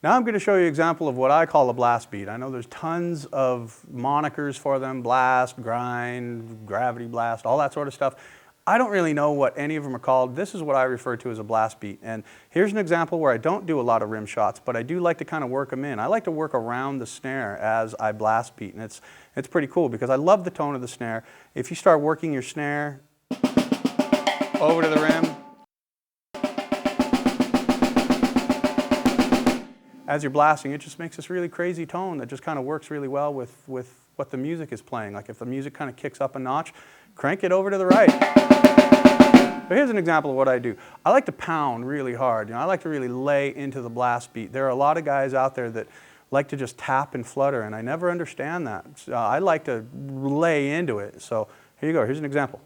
Now I'm going to show you an example of what I call a blast beat. I know there's tons of monikers for them: blast, grind, gravity blast, all that sort of stuff. I don't really know what any of them are called. This is what I refer to as a blast beat. And here's an example where I don't do a lot of rim shots, but I do like to kind of work them in. I like to work around the snare as I blast beat, and it's pretty cool because I love the tone of the snare. If you start working your snare over to the rim, as you're blasting, it just makes this really crazy tone that just kind of works really well with what the music is playing. Like if the music kind of kicks up a notch, crank it over to the right. So here's an example of what I do. I like to pound really hard. I like to really lay into the blast beat. There are a lot of guys out there that like to just tap and flutter, and I never understand that. I like to lay into it. So here you go. Here's an example.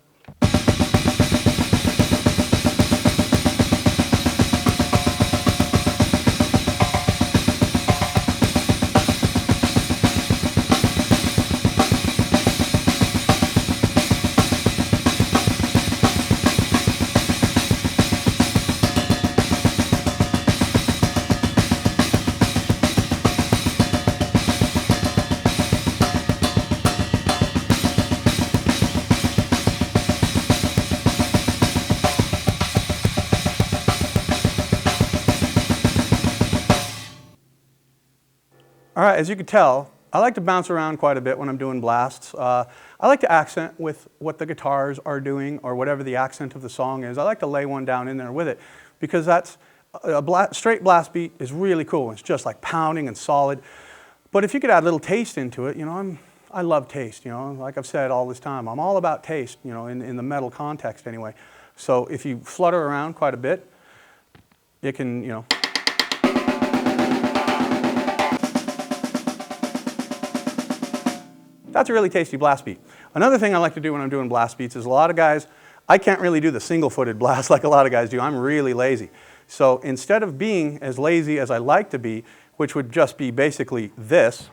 All right, as you can tell, I like to bounce around quite a bit when I'm doing blasts. I like to accent with what the guitars are doing or whatever the accent of the song is. I like to lay one down in there with it because that's straight blast beat is really cool. It's just like pounding and solid. But if you could add a little taste into it, I love taste, like I've said all this time. I'm all about taste, in the metal context anyway. So if you flutter around quite a bit, it can, That's a really tasty blast beat. Another thing I like to do when I'm doing blast beats is a lot of guys, I can't really do the single-footed blast like a lot of guys do. I'm really lazy. So instead of being as lazy as I like to be, which would just be basically this,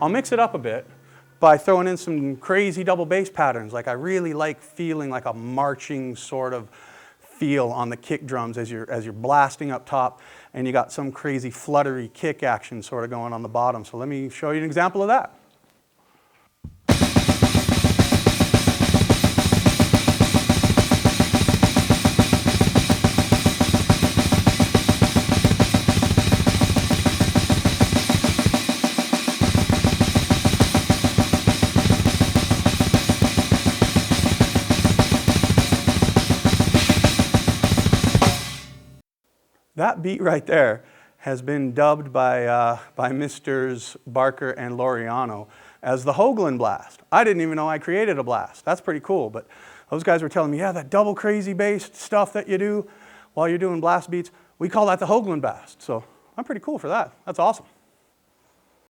I'll mix it up a bit by throwing in some crazy double bass patterns. Like I really like feeling like a marching sort of feel on the kick drums as you're blasting up top, and you got some crazy fluttery kick action sort of going on the bottom. So let me show you an example of that. That beat right there has been dubbed by Misters Barker and Laureano as the Hoglan blast. I didn't even know I created a blast. That's pretty cool, but those guys were telling me, yeah, that double crazy bass stuff that you do while you're doing blast beats, we call that the Hoglan blast. So I'm pretty cool for that. That's awesome.